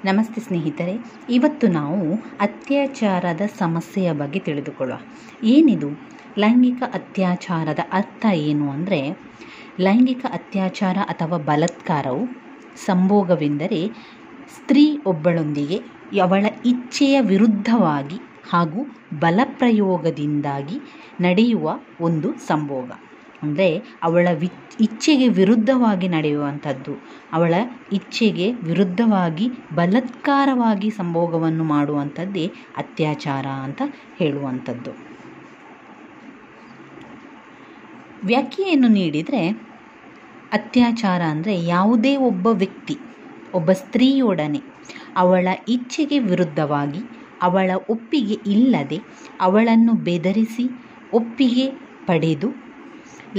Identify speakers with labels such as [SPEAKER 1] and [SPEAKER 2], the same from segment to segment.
[SPEAKER 1] ನಮಸ್ತೆ ಸ್ನೇಹಿತರೆ, ಇವತ್ತು ನಾವು ಅತ್ಯಾಚಾರದ ಸಮಸ್ಯೆಯ ಬಗ್ಗೆ ತಿಳಿದುಕೊಳ್ಳುವ. ಏನಿದು ಲೈಂಗಿಕ ಅತ್ಯಾಚಾರದ ಅರ್ಥ ಏನು ಅಂದರೆ, ಲೈಂಗಿಕ ಅತ್ಯಾಚಾರ ಅಥವಾ ಬಲಾತ್ಕಾರವು ಸಂಭೋಗವೆಂದರೆ ಸ್ತ್ರೀ ಒಬ್ಬಳೊಂದಿಗೆ ಅವಳ ಇಚ್ಛೆಯ ವಿರುದ್ಧವಾಗಿ ಹಾಗೂ ಬಲಪ್ರಯೋಗದಿಂದಾಗಿ ನಡೆಯುವ ಒಂದು ಸಂಭೋಗ. ಅಂದರೆ ಅವಳ ಇಚ್ಛೆಗೆ ವಿರುದ್ಧವಾಗಿ ನಡೆಯುವಂಥದ್ದು, ಅವಳ ಇಚ್ಛೆಗೆ ವಿರುದ್ಧವಾಗಿ ಬಲಾತ್ಕಾರವಾಗಿ ಸಂಭೋಗವನ್ನು ಮಾಡುವಂಥದ್ದೇ ಅತ್ಯಾಚಾರ ಅಂತ ಹೇಳುವಂಥದ್ದು. ವ್ಯಾಖ್ಯೆಯನ್ನು ನೀಡಿದರೆ, ಅತ್ಯಾಚಾರ ಅಂದರೆ ಯಾವುದೇ ಒಬ್ಬ ವ್ಯಕ್ತಿ ಒಬ್ಬ ಸ್ತ್ರೀಯೊಡನೆ ಅವಳ ಇಚ್ಛೆಗೆ ವಿರುದ್ಧವಾಗಿ, ಅವಳ ಒಪ್ಪಿಗೆ ಇಲ್ಲದೆ ಅವಳನ್ನು ಬೆದರಿಸಿ ಒಪ್ಪಿಗೆ ಪಡೆದು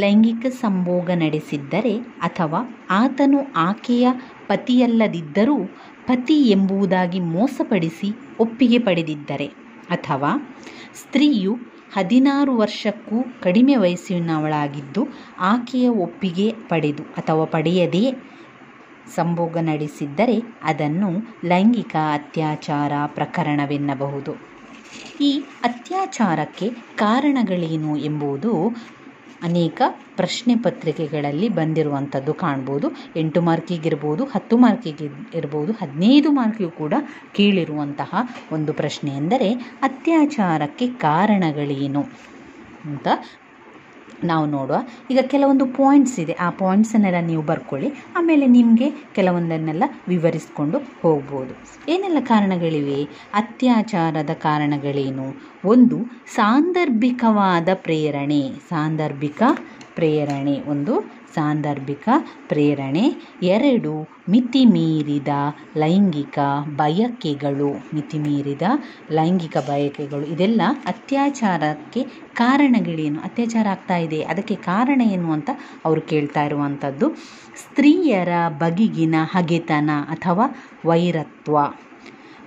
[SPEAKER 1] ಲೈಂಗಿಕ ಸಂಭೋಗ ನಡೆಸಿದ್ದರೆ, ಅಥವಾ ಆತನು ಆಕೆಯ ಪತಿಯಲ್ಲದಿದ್ದರೂ ಪತಿ ಎಂಬುದಾಗಿ ಮೋಸಪಡಿಸಿ ಒಪ್ಪಿಗೆ ಪಡೆದಿದ್ದರೆ, ಅಥವಾ ಸ್ತ್ರೀಯು 16 ವರ್ಷಕ್ಕೂ ಕಡಿಮೆ ವಯಸ್ಸಿನವಳಾಗಿದ್ದು ಆಕೆಯ ಒಪ್ಪಿಗೆ ಪಡೆದು ಅಥವಾ ಪಡೆಯದೇ ಸಂಭೋಗ ನಡೆಸಿದ್ದರೆ ಅದನ್ನು ಲೈಂಗಿಕ ಅತ್ಯಾಚಾರ ಪ್ರಕರಣವೆನ್ನಬಹುದು. ಈ ಅತ್ಯಾಚಾರಕ್ಕೆ ಕಾರಣಗಳೇನು ಎಂಬುದು ಅನೇಕ ಪ್ರಶ್ನೆ ಪತ್ರಿಕೆಗಳಲ್ಲಿ ಬಂದಿರುವಂಥದ್ದು ಕಾಣ್ಬೋದು. 8 ಮಾರ್ಕಿಗಿರ್ಬೋದು, 10 ಮಾರ್ಕಿಗೆ ಇರ್ಬೋದು, 15 ಮಾರ್ಕಿಗೂ ಕೂಡ ಕೇಳಿರುವಂತಹ ಒಂದು ಪ್ರಶ್ನೆ ಎಂದರೆ, ಅತ್ಯಾಚಾರಕ್ಕೆ ಕಾರಣಗಳೇನು ಅಂತ ನಾವು ನೋಡುವ. ಈಗ ಕೆಲವೊಂದು ಪಾಯಿಂಟ್ಸ್ ಇದೆ, ಆ ಪಾಯಿಂಟ್ಸನ್ನೆಲ್ಲ ನೀವು ಬರ್ಕೊಳ್ಳಿ, ಆಮೇಲೆ ನಿಮಗೆ ಕೆಲವೊಂದನ್ನೆಲ್ಲ ವಿವರಿಸ್ಕೊಂಡು ಹೋಗ್ಬೋದು. ಏನೆಲ್ಲ ಕಾರಣಗಳಿವೆ? ಅತ್ಯಾಚಾರದ ಕಾರಣಗಳೇನು? 1, ಸಾಂದರ್ಭಿಕವಾದ ಪ್ರೇರಣೆ. ಒಂದು ಸಾಂದರ್ಭಿಕ ಪ್ರೇರಣೆ. 2, ಮಿತಿಮೀರಿದ ಲೈಂಗಿಕ ಬಯಕೆಗಳು. ಇದೆಲ್ಲ ಅತ್ಯಾಚಾರಕ್ಕೆ ಕಾರಣಗಳೇನು? ಅತ್ಯಾಚಾರ ಆಗ್ತಾ ಇದೆ, ಅದಕ್ಕೆ ಕಾರಣ ಏನು ಅಂತ ಅವರು ಕೇಳ್ತಾ ಇರುವಂಥದ್ದು. ಸ್ತ್ರೀಯರ ಬಗೆಗಿನ ಹಗೆತನ ಅಥವಾ ವೈರತ್ವ.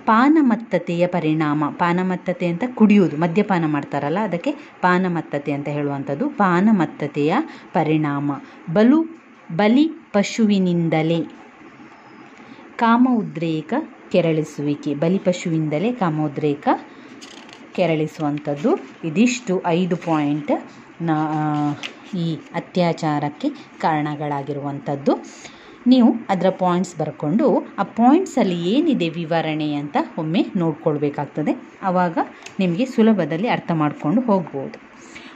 [SPEAKER 1] ಪಾನಮತ್ತತೆಯ ಪರಿಣಾಮ. ಪಾನಮತ್ತತೆ ಅಂತ ಕುಡಿಯುವುದು, ಮದ್ಯಪಾನ ಮಾಡ್ತಾರಲ್ಲ, ಅದಕ್ಕೆ ಪಾನಮತ್ತತೆ ಅಂತ ಹೇಳುವಂಥದ್ದು. ಪಾನಮತ್ತತೆಯ ಪರಿಣಾಮ. ಬಲಿ ಪಶುವಿನಿಂದಲೇ ಕಾಮ ಉದ್ರೇಕ ಕೆರಳಿಸುವಿಕೆ. ಬಲಿಪಶುವಿಂದಲೇ ಕಾಮೋದ್ರೇಕ ಕೆರಳಿಸುವಂಥದ್ದು. ಇದಿಷ್ಟು 5 ಪಾಯಿಂಟ್ ಈ ಅತ್ಯಾಚಾರಕ್ಕೆ ಕಾರಣಗಳಾಗಿರುವಂಥದ್ದು. ನೀವು ಅದರ ಪಾಯಿಂಟ್ಸ್ ಬರ್ಕೊಂಡು ಆ ಪಾಯಿಂಟ್ಸಲ್ಲಿ ಏನಿದೆ ವಿವರಣೆ ಅಂತ ಒಮ್ಮೆ ನೋಡ್ಕೊಳ್ಬೇಕಾಗ್ತದೆ. ಆವಾಗ ನಿಮಗೆ ಸುಲಭದಲ್ಲಿ ಅರ್ಥ ಮಾಡಿಕೊಂಡು ಹೋಗ್ಬೋದು.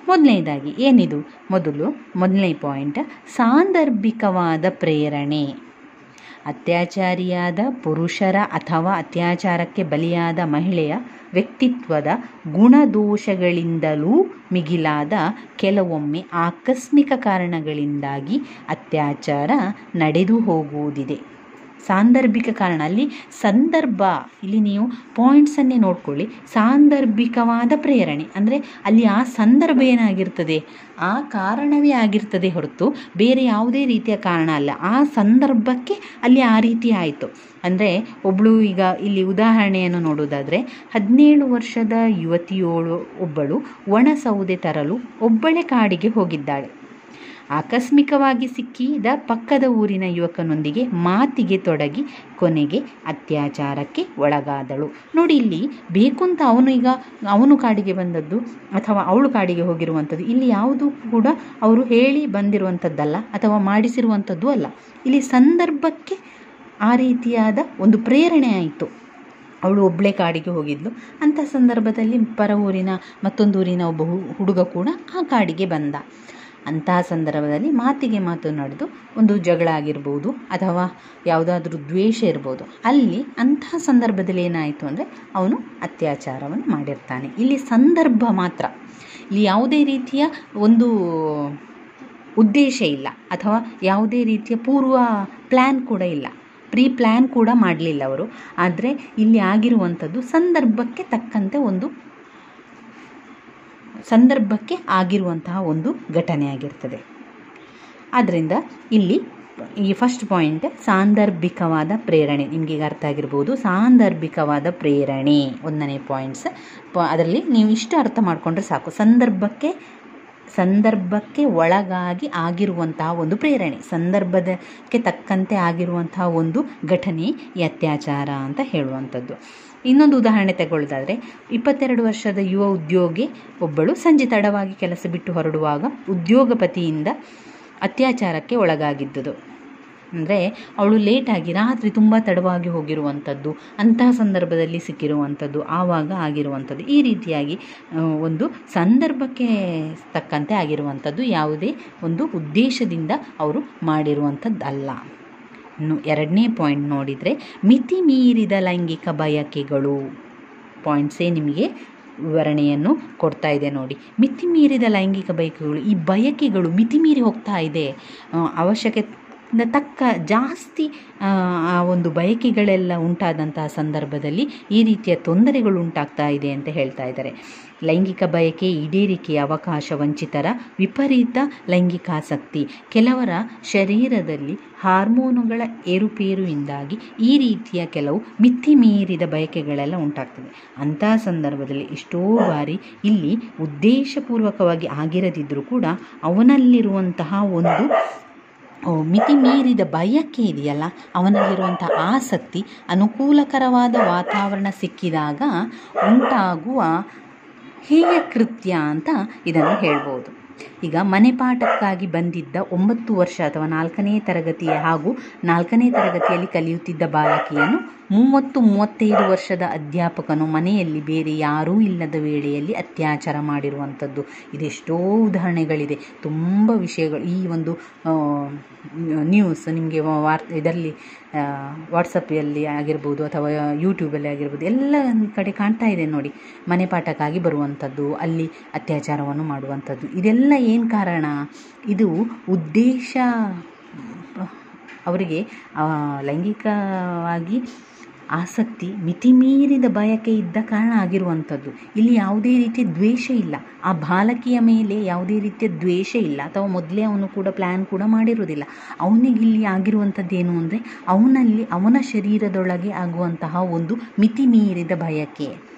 [SPEAKER 1] ಮೊದಲನೇದಾಗಿ ಏನಿದು? ಮೊದಲನೇ ಪಾಯಿಂಟ್, ಸಾಂದರ್ಭಿಕವಾದ ಪ್ರೇರಣೆ. ಅತ್ಯಾಚಾರಿಯಾದ ಪುರುಷರ ಅಥವಾ ಅತ್ಯಾಚಾರಕ್ಕೆ ಬಲಿಯಾದ ಮಹಿಳೆಯ ವ್ಯಕ್ತಿತ್ವದ ಗುಣದೋಷಗಳಿಂದಲೂ ಮಿಗಿಲಾದ ಕೆಲವೊಮ್ಮೆ ಆಕಸ್ಮಿಕ ಕಾರಣಗಳಿಂದಾಗಿ ಅತ್ಯಾಚಾರ ನಡೆದು ಹೋಗುವುದಿದೆ. ಸಾಂದರ್ಭಿಕ ಕಾರಣ, ಅಲ್ಲಿ ಸಂದರ್ಭ, ಇಲ್ಲಿ ನೀವು ಪಾಯಿಂಟ್ಸನ್ನೇ ನೋಡ್ಕೊಳ್ಳಿ. ಸಾಂದರ್ಭಿಕವಾದ ಪ್ರೇರಣೆ ಅಂದರೆ ಅಲ್ಲಿ ಆ ಸಂದರ್ಭ ಏನಾಗಿರ್ತದೆ, ಆ ಕಾರಣವೇ ಆಗಿರ್ತದೆ ಹೊರತು ಬೇರೆ ಯಾವುದೇ ರೀತಿಯ ಕಾರಣ ಅಲ್ಲ. ಆ ಸಂದರ್ಭಕ್ಕೆ ಅಲ್ಲಿ ಆ ರೀತಿ ಆಯಿತು. ಅಂದರೆ ಈಗ ಇಲ್ಲಿ ಉದಾಹರಣೆಯನ್ನು ನೋಡೋದಾದರೆ, 17 ವರ್ಷದ ಒಬ್ಬಳು ಒಣ ಸೌದೆ ತರಲು ಒಬ್ಬಳೇ ಕಾಡಿಗೆ ಹೋಗಿದ್ದಾಳೆ. ಆಕಸ್ಮಿಕವಾಗಿ ಸಿಕ್ಕಿದ ಪಕ್ಕದ ಊರಿನ ಯುವಕನೊಂದಿಗೆ ಮಾತಿಗೆ ತೊಡಗಿ ಕೊನೆಗೆ ಅತ್ಯಾಚಾರಕ್ಕೆ ಒಳಗಾದಳು. ನೋಡಿ, ಇಲ್ಲಿ ಬೇಕು ಅಂತ ಅವನು ಕಾಡಿಗೆ ಬಂದದ್ದು ಅಥವಾ ಅವಳು ಕಾಡಿಗೆ ಹೋಗಿರುವಂಥದ್ದು, ಇಲ್ಲಿ ಯಾವುದು ಕೂಡ ಅವರು ಹೇಳಿ ಬಂದಿರುವಂಥದ್ದಲ್ಲ ಅಥವಾ ಮಾಡಿಸಿರುವಂಥದ್ದು ಅಲ್ಲ. ಇಲ್ಲಿ ಸಂದರ್ಭಕ್ಕೆ ಆ ರೀತಿಯಾದ ಒಂದು ಪ್ರೇರಣೆ ಆಯಿತು. ಅವಳು ಒಬ್ಬಳೇ ಕಾಡಿಗೆ ಹೋಗಿದ್ಲು. ಅಂಥ ಸಂದರ್ಭದಲ್ಲಿ ಪರ ಊರಿನ ಮತ್ತೊಂದು ಊರಿನ ಒಬ್ಬ ಹುಡುಗ ಕೂಡ ಆ ಕಾಡಿಗೆ ಬಂದ. ಅಂತಹ ಸಂದರ್ಭದಲ್ಲಿ ಮಾತಿಗೆ ಮಾತು ನಡೆದು ಒಂದು ಜಗಳ ಆಗಿರ್ಬೋದು ಅಥವಾ ಯಾವುದಾದ್ರೂ ದ್ವೇಷ ಇರ್ಬೋದು. ಅಲ್ಲಿ ಅಂತಹ ಸಂದರ್ಭದಲ್ಲಿ ಏನಾಯಿತು ಅಂದರೆ ಅವನು ಅತ್ಯಾಚಾರವನ್ನು ಮಾಡಿರ್ತಾನೆ. ಇಲ್ಲಿ ಸಂದರ್ಭ ಮಾತ್ರ, ಇಲ್ಲಿ ಯಾವುದೇ ರೀತಿಯ ಒಂದು ಉದ್ದೇಶ ಇಲ್ಲ ಅಥವಾ ಯಾವುದೇ ರೀತಿಯ ಪೂರ್ವ ಪ್ಲ್ಯಾನ್ ಕೂಡ ಇಲ್ಲ, ಪ್ರೀ ಪ್ಲ್ಯಾನ್ ಕೂಡ ಮಾಡಲಿಲ್ಲ ಅವರು. ಆದರೆ ಇಲ್ಲಿ ಆಗಿರುವಂಥದ್ದು ಸಂದರ್ಭಕ್ಕೆ ತಕ್ಕಂತೆ ಸಂದರ್ಭಕ್ಕೆ ಆಗಿರುವಂತಹ ಒಂದು ಘಟನೆ ಆಗಿರ್ತದೆ. ಆದ್ದರಿಂದ ಇಲ್ಲಿ ಈ ಫಸ್ಟ್ ಪಾಯಿಂಟ್ ಸಾಂದರ್ಭಿಕವಾದ ಪ್ರೇರಣೆ, ನಿಮಗೆ ಈಗ ಅರ್ಥ ಆಗಿರ್ಬೋದು. ಸಾಂದರ್ಭಿಕವಾದ ಪ್ರೇರಣೆ 1ನೇ ಪಾಯಿಂಟ್ಸ್. ಅದರಲ್ಲಿ ನೀವು ಇಷ್ಟು ಅರ್ಥ ಮಾಡಿಕೊಂಡ್ರೆ ಸಾಕು. ಸಂದರ್ಭಕ್ಕೆ ಸಂದರ್ಭಕ್ಕೆ ಒಳಗಾಗಿ ಆಗಿರುವಂತಹ ಒಂದು ಪ್ರೇರಣೆ, ಸಂದರ್ಭದಕ್ಕೆ ತಕ್ಕಂತೆ ಆಗಿರುವಂತಹ ಒಂದು ಘಟನೆ ಈ ಅತ್ಯಾಚಾರ ಅಂತ ಹೇಳುವಂಥದ್ದು. ಇನ್ನೊಂದು ಉದಾಹರಣೆ ತಗೊಳ್ಳೋದಾದರೆ, 22 ವರ್ಷದ ಯುವ ಉದ್ಯೋಗಿ ಒಬ್ಬಳು ಸಂಜೆ ತಡವಾಗಿ ಕೆಲಸ ಬಿಟ್ಟು ಹೊರಡುವಾಗ ಉದ್ಯೋಗಪತಿಯಿಂದ ಅತ್ಯಾಚಾರಕ್ಕೆ ಒಳಗಾಗಿದ್ದುದು. ಅಂದರೆ ಅವಳು ಲೇಟಾಗಿ ರಾತ್ರಿ ತುಂಬ ತಡವಾಗಿ ಹೋಗಿರುವಂಥದ್ದು, ಅಂತಹ ಸಂದರ್ಭದಲ್ಲಿ ಸಿಕ್ಕಿರುವಂಥದ್ದು, ಆವಾಗ ಆಗಿರುವಂಥದ್ದು. ಈ ರೀತಿಯಾಗಿ ಒಂದು ಸಂದರ್ಭಕ್ಕೆ ತಕ್ಕಂತೆ ಆಗಿರುವಂಥದ್ದು, ಯಾವುದೇ ಒಂದು ಉದ್ದೇಶದಿಂದ ಅವರು ಮಾಡಿರುವಂಥದ್ದಲ್ಲ. ಇನ್ನು 2ನೇ ಪಾಯಿಂಟ್ ನೋಡಿದರೆ, ಮಿತಿ ಮೀರಿದ ಲೈಂಗಿಕ ಬಯಕೆಗಳು. ಪಾಯಿಂಟ್ಸೇ ನಿಮಗೆ ವಿವರಣೆಯನ್ನು ಕೊಡ್ತಾ ಇದೆ ನೋಡಿ. ಮಿತಿ ಮೀರಿದ ಲೈಂಗಿಕ ಬಯಕೆಗಳು, ಈ ಬಯಕೆಗಳು ಮಿತಿ ಮೀರಿ ಹೋಗ್ತಾ ಇದೆ, ಅವಶ್ಯಕತೆ ತಕ್ಕ ಜಾಸ್ತಿ ಆ ಒಂದು ಬಯಕೆಗಳೆಲ್ಲ ಉಂಟಾದಂತಹ ಸಂದರ್ಭದಲ್ಲಿ ಈ ರೀತಿಯ ತೊಂದರೆಗಳು ಉಂಟಾಗ್ತಾ ಇದೆ ಅಂತ ಹೇಳ್ತಾ ಇದ್ದಾರೆ. ಲೈಂಗಿಕ ಬಯಕೆ ಈಡೇರಿಕೆಯ ಅವಕಾಶ ವಂಚಿತರ ವಿಪರೀತ ಲೈಂಗಿಕಾಸಕ್ತಿ. ಕೆಲವರ ಶರೀರದಲ್ಲಿ ಹಾರ್ಮೋನುಗಳ ಏರುಪೇರುವಿಂದಾಗಿ ಈ ರೀತಿಯ ಕೆಲವು ಮಿತಿ ಮೀರಿದ ಬಯಕೆಗಳೆಲ್ಲ ಉಂಟಾಗ್ತದೆ. ಅಂತಹ ಸಂದರ್ಭದಲ್ಲಿ ಎಷ್ಟೋ ಬಾರಿ ಇಲ್ಲಿ ಉದ್ದೇಶಪೂರ್ವಕವಾಗಿ ಆಗಿರದಿದ್ದರೂ ಕೂಡ ಅವನಲ್ಲಿರುವಂತಹ ಒಂದು ಮಿತಿ ಮೀರಿದ ಬಯಕೆ ಇದೆಯಲ್ಲ, ಅವನಲ್ಲಿರುವಂಥ ಆಸಕ್ತಿ ಅನುಕೂಲಕರವಾದ ವಾತಾವರಣ ಸಿಕ್ಕಿದಾಗ ಉಂಟಾಗುವ ಹೇಯ ಕೃತ್ಯ ಅಂತ ಇದನ್ನು ಹೇಳ್ಬೋದು. ಈಗ ಮನೆಪಾಠಕ್ಕಾಗಿ ಬಂದಿದ್ದ 9 ವರ್ಷ ಅಥವಾ 4ನೇ ತರಗತಿಯ ಹಾಗೂ 4ನೇ ತರಗತಿಯಲ್ಲಿ ಕಲಿಯುತ್ತಿದ್ದ ಬಾಲಕಿಯನ್ನು 30-35 ವರ್ಷದ ಅಧ್ಯಾಪಕನು ಮನೆಯಲ್ಲಿ ಬೇರೆ ಯಾರೂ ಇಲ್ಲದ ವೇಳೆಯಲ್ಲಿ ಅತ್ಯಾಚಾರ ಮಾಡಿರುವಂಥದ್ದು. ಇದೆಷ್ಟೋ ಉದಾಹರಣೆಗಳಿದೆ, ತುಂಬ ವಿಷಯಗಳು. ಈ ಒಂದು ನ್ಯೂಸ್ ನಿಮಗೆ ಇದರಲ್ಲಿ ವಾಟ್ಸಪ್ಪಲ್ಲಿ ಆಗಿರ್ಬೋದು ಅಥವಾ ಯೂಟ್ಯೂಬಲ್ಲಿ ಆಗಿರ್ಬೋದು, ಎಲ್ಲ ಕಡೆ ಕಾಣ್ತಾ ಇದೆ ನೋಡಿ. ಮನೆಪಾಠಕ್ಕಾಗಿ ಬರುವಂಥದ್ದು, ಅಲ್ಲಿ ಅತ್ಯಾಚಾರವನ್ನು ಮಾಡುವಂಥದ್ದು. ಇದೆಲ್ಲ ಏನು ಕಾರಣ? ಇದು ಉದ್ದೇಶ, ಅವರಿಗೆ ಲೈಂಗಿಕವಾಗಿ ಆಸಕ್ತಿ ಮಿತಿಮೀರಿದ ಬಯಕೆ ಇದ್ದ ಕಾರಣ ಆಗಿರುವಂಥದ್ದು. ಇಲ್ಲಿ ಯಾವುದೇ ರೀತಿಯ ದ್ವೇಷ ಇಲ್ಲ, ಆ ಬಾಲಕಿಯ ಮೇಲೆ ಯಾವುದೇ ರೀತಿಯ ದ್ವೇಷ ಇಲ್ಲ, ಅಥವಾ ಮೊದಲೇ ಅವನು ಕೂಡ ಪ್ಲ್ಯಾನ್ ಕೂಡ ಮಾಡಿರುವುದಿಲ್ಲ. ಅವನಿಗಿಲ್ಲಿ ಆಗಿರುವಂಥದ್ದು ಏನು ಅಂದರೆ, ಅವನ ಶರೀರದೊಳಗೆ ಆಗುವಂತಹ ಒಂದು ಮಿತಿಮೀರಿದ ಬಯಕೆ,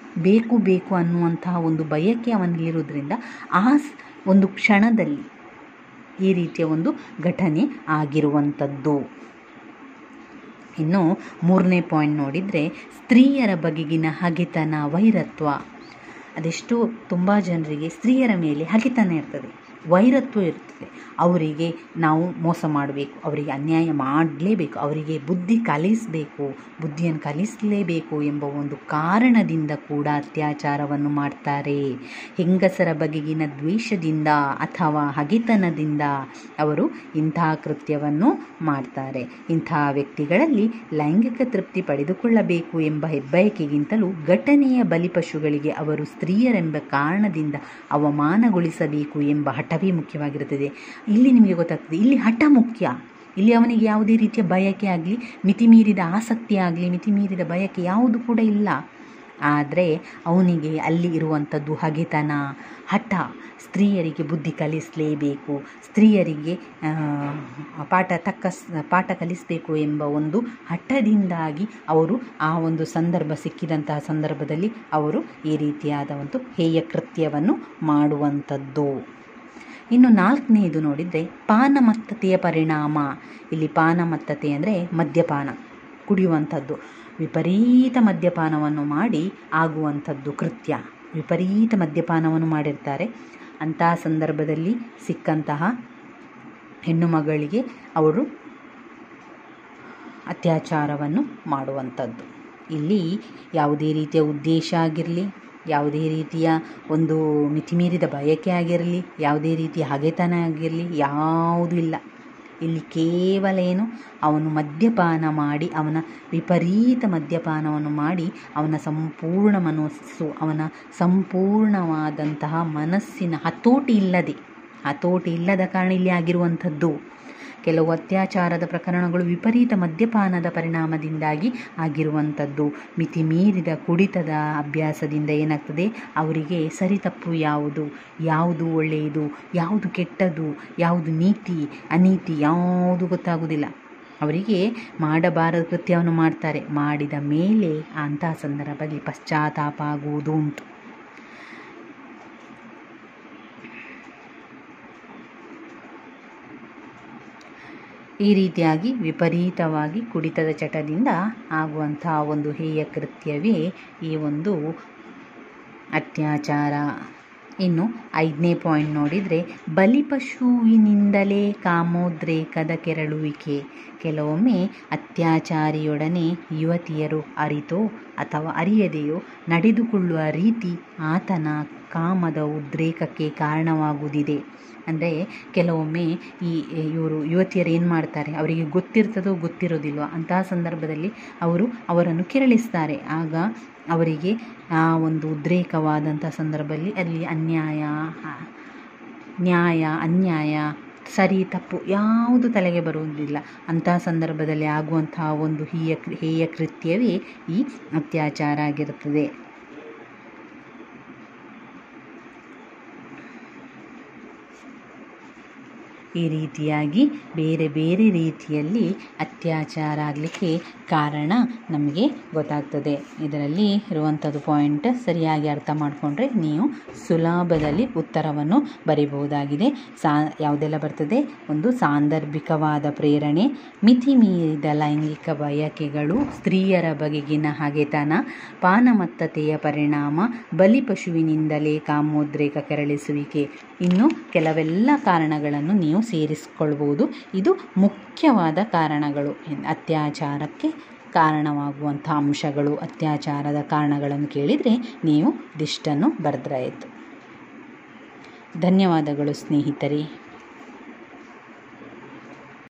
[SPEAKER 1] ಬೇಕು ಅನ್ನುವಂತಹ ಒಂದು ಬಯಕೆ ಅವನಲ್ಲಿರೋದ್ರಿಂದ ಆ ಒಂದು ಕ್ಷಣದಲ್ಲಿ ಈ ರೀತಿಯ ಒಂದು ಘಟನೆ ಆಗಿರುವಂಥದ್ದು. ಇನ್ನು 3ನೇ ಪಾಯಿಂಟ್ ನೋಡಿದರೆ, ಸ್ತ್ರೀಯರ ಬಗೆಗಿನ ಹಗೆತನ, ವೈರತ್ವ. ಅದೆಷ್ಟು ತುಂಬ ಜನರಿಗೆ ಸ್ತ್ರೀಯರ ಮೇಲೆ ಹಗೆತನ ಇರ್ತದೆ, ವೈರತ್ವ ಇರ್ತದೆ. ಅವರಿಗೆ ನಾವು ಮೋಸ ಮಾಡಬೇಕು, ಅವರಿಗೆ ಅನ್ಯಾಯ ಮಾಡಲೇಬೇಕು, ಅವರಿಗೆ ಬುದ್ಧಿಯನ್ನು ಕಲಿಸಲೇಬೇಕು ಎಂಬ ಒಂದು ಕಾರಣದಿಂದ ಕೂಡ ಅತ್ಯಾಚಾರವನ್ನು ಮಾಡ್ತಾರೆ. ಹೆಂಗಸರ ಬಗೆಗಿನ ದ್ವೇಷದಿಂದ ಅಥವಾ ಹಗೆತನದಿಂದ ಅವರು ಇಂತಹ ಕೃತ್ಯವನ್ನು ಮಾಡ್ತಾರೆ. ಇಂತಹ ವ್ಯಕ್ತಿಗಳಲ್ಲಿ ಲೈಂಗಿಕ ತೃಪ್ತಿ ಪಡೆದುಕೊಳ್ಳಬೇಕು ಎಂಬ ಹೆಬ್ಬಯಕೆಗಿಂತಲೂ ಘಟನೆಯ ಬಲಿಪಶುಗಳಿಗೆ ಅವರು ಸ್ತ್ರೀಯರೆಂಬ ಕಾರಣದಿಂದ ಅವಮಾನಗೊಳಿಸಬೇಕು ಎಂಬ ಹಠವೇ ಮುಖ್ಯವಾಗಿರುತ್ತದೆ. ಇಲ್ಲಿ ನಿಮಗೆ ಗೊತ್ತಾಗ್ತದೆ, ಇಲ್ಲಿ ಹಠ ಮುಖ್ಯ. ಇಲ್ಲಿ ಅವನಿಗೆ ಯಾವುದೇ ರೀತಿಯ ಬಯಕೆ ಆಗಲಿ, ಮಿತಿಮೀರಿದ ಆಸಕ್ತಿ ಆಗಲಿ, ಮಿತಿಮೀರಿದ ಬಯಕೆ ಯಾವುದು ಕೂಡ ಇಲ್ಲ. ಆದರೆ ಅವನಿಗೆ ಅಲ್ಲಿ ಇರುವಂಥದ್ದು ಹಗೆತನ, ಹಠ. ಸ್ತ್ರೀಯರಿಗೆ ಬುದ್ಧಿ ಕಲಿಸಲೇಬೇಕು, ಸ್ತ್ರೀಯರಿಗೆ ಪಾಠ ಕಲಿಸಬೇಕು ಎಂಬ ಒಂದು ಹಠದಿಂದಾಗಿ ಅವರು ಆ ಒಂದು ಸಿಕ್ಕಿದಂತಹ ಸಂದರ್ಭದಲ್ಲಿ ಅವರು ಈ ರೀತಿಯಾದ ಒಂದು ಹೇಯ ಕೃತ್ಯವನ್ನು ಮಾಡುವಂಥದ್ದು. ಇನ್ನು 4ನೇದು ನೋಡಿದರೆ, ಪಾನಮತ್ತತೆಯ ಪರಿಣಾಮ. ಇಲ್ಲಿ ಪಾನಮತ್ತತೆ ಅಂದರೆ ಮದ್ಯಪಾನ, ಕುಡಿಯುವಂಥದ್ದು. ವಿಪರೀತ ಮದ್ಯಪಾನವನ್ನು ಮಾಡಿ ಆಗುವಂಥದ್ದು ಕೃತ್ಯ. ವಿಪರೀತ ಮದ್ಯಪಾನವನ್ನು ಮಾಡಿರ್ತಾರೆ. ಅಂತಹ ಸಂದರ್ಭದಲ್ಲಿ ಸಿಕ್ಕಂತಹ ಹೆಣ್ಣು ಮಗಳಿಗೆ ಅವರು ಅತ್ಯಾಚಾರವನ್ನು ಮಾಡುವಂಥದ್ದು. ಇಲ್ಲಿ ಯಾವುದೇ ರೀತಿಯ ಉದ್ದೇಶ ಆಗಿರಲಿ, ಯಾವುದೇ ರೀತಿಯ ಒಂದು ಮಿತಿಮೀರಿದ ಬಯಕೆ ಆಗಿರಲಿ, ಯಾವುದೇ ರೀತಿಯ ಹಗೆತನ ಆಗಿರಲಿ, ಯಾವುದೂ ಇಲ್ಲ. ಇಲ್ಲಿ ಕೇವಲ ಏನು, ಅವನು ಮದ್ಯಪಾನ ಮಾಡಿ, ಅವನ ವಿಪರೀತ ಮದ್ಯಪಾನವನ್ನು ಮಾಡಿ ಅವನ ಸಂಪೂರ್ಣ ಮನಸ್ಸು, ಅವನ ಸಂಪೂರ್ಣವಾದಂತಹ ಮನಸ್ಸಿನ ಹತೋಟಿ ಇಲ್ಲದ ಕಾರಣ ಇಲ್ಲಿ ಆಗಿರುವಂಥದ್ದು. ಕೆಲವು ಅತ್ಯಾಚಾರದ ಪ್ರಕರಣಗಳು ವಿಪರೀತ ಮದ್ಯಪಾನದ ಪರಿಣಾಮದಿಂದಾಗಿ ಆಗಿರುವಂಥದ್ದು. ಮಿತಿ ಮೀರಿದ ಕುಡಿತದ ಅಭ್ಯಾಸದಿಂದ ಏನಾಗ್ತದೆ, ಅವರಿಗೆ ಸರಿ ತಪ್ಪು ಯಾವುದು ಒಳ್ಳೆಯದು, ಯಾವುದು ಕೆಟ್ಟದ್ದು, ಯಾವುದು ನೀತಿ ಅನೀತಿ ಯಾವುದು ಗೊತ್ತಾಗುವುದಿಲ್ಲ. ಅವರಿಗೆ ಮಾಡಬಾರದ ಕೃತ್ಯವನ್ನು ಮಾಡ್ತಾರೆ. ಮಾಡಿದ ಮೇಲೆ ಅಂತಹ ಸಂದರ್ಭದಲ್ಲಿ ಪಶ್ಚಾತ್ತಾಪ ಆಗುವುದು ಉಂಟು. ಈ ರೀತಿಯಾಗಿ ವಿಪರೀತವಾಗಿ ಕುಡಿತದ ಚಟದಿಂದ ಆಗುವಂತಹ ಒಂದು ಹೇಯ ಕೃತ್ಯವೇ ಈ ಒಂದು ಅತ್ಯಾಚಾರ. ಇನ್ನು 5ನೇ ಪಾಯಿಂಟ್ ನೋಡಿದರೆ, ಬಲಿಪಶುವಿನಿಂದಲೇ ಕಾಮೋದ್ರೇಕದ ಕೆರಳುವಿಕೆ. ಕೆಲವೊಮ್ಮೆ ಅತ್ಯಾಚಾರಿಯೊಡನೆ ಯುವತಿಯರು ಅರಿತೋ ಅಥವಾ ಅರಿಯದೆಯೋ ನಡೆದುಕೊಳ್ಳುವ ರೀತಿ ಆತನ ಕಾಮದ ಉದ್ರೇಕಕ್ಕೆ ಕಾರಣವಾಗುವುದಿದೆ. ಅಂದರೆ ಕೆಲವೊಮ್ಮೆ ಇವರು ಯುವತಿಯರು ಏನು ಮಾಡ್ತಾರೆ, ಅವರಿಗೆ ಗೊತ್ತಿರ್ತದೋ ಗೊತ್ತಿರೋದಿಲ್ವ, ಅಂತಹ ಸಂದರ್ಭದಲ್ಲಿ ಅವರನ್ನು ಕೆರಳಿಸ್ತಾರೆ. ಆಗ ಅವರಿಗೆ ಆ ಒಂದು ಉದ್ರೇಕವಾದಂಥ ಸಂದರ್ಭದಲ್ಲಿ ಅಲ್ಲಿ ನ್ಯಾಯ ಅನ್ಯಾಯ ಸರಿ ತಪ್ಪು ಯಾವುದು ತಲೆಗೆ ಬರುವುದಿಲ್ಲ. ಅಂತಹ ಸಂದರ್ಭದಲ್ಲಿ ಆಗುವಂತಹ ಒಂದು ಹೇಯ ಕೃತ್ಯವೇ ಈ ಅತ್ಯಾಚಾರ ಆಗಿರುತ್ತದೆ. ಈ ರೀತಿಯಾಗಿ ಬೇರೆ ಬೇರೆ ರೀತಿಯಲ್ಲಿ ಅತ್ಯಾಚಾರ ಆಗಲಿಕ್ಕೆ ಕಾರಣ ನಮಗೆ ಗೊತ್ತಾಗ್ತದೆ. ಇದರಲ್ಲಿ ಇರುವಂಥದ್ದು ಪಾಯಿಂಟ್ ಸರಿಯಾಗಿ ಅರ್ಥ ಮಾಡಿಕೊಂಡ್ರೆ ನೀವು ಸುಲಭದಲ್ಲಿ ಉತ್ತರವನ್ನು ಬರೀಬಹುದಾಗಿದೆ. ಯಾವುದೆಲ್ಲ ಬರ್ತದೆ? ಒಂದು ಸಾಂದರ್ಭಿಕವಾದ ಪ್ರೇರಣೆ, ಮಿತಿ ಮೀರಿದ ಲೈಂಗಿಕ ಬಯಕೆಗಳು, ಸ್ತ್ರೀಯರ ಬಗೆಗಿನ ಹಗೆತನ, ಪಾನಮತ್ತತೆಯ ಪರಿಣಾಮ, ಬಲಿಪಶುವಿನಿಂದಲೇ ಕಾಮೋದ್ರೇಕ ಕೆರಳಿಸುವಿಕೆ. ಇನ್ನು ಕೆಲವೆಲ್ಲ ಕಾರಣಗಳನ್ನು ನೀವು ಸೇರಿಸಿಕೊಳ್ಬೋದು. ಇದು ಮುಖ್ಯವಾದ ಕಾರಣಗಳು, ಅತ್ಯಾಚಾರಕ್ಕೆ ಕಾರಣವಾಗುವಂಥ ಅಂಶಗಳು. ಅತ್ಯಾಚಾರದ ಕಾರಣಗಳನ್ನು ಕೇಳಿದರೆ ನೀವು ಇದಿಷ್ಟನ್ನು ಬರೆದ್ರಾಯಿತು. ಧನ್ಯವಾದಗಳು ಸ್ನೇಹಿತರೆ.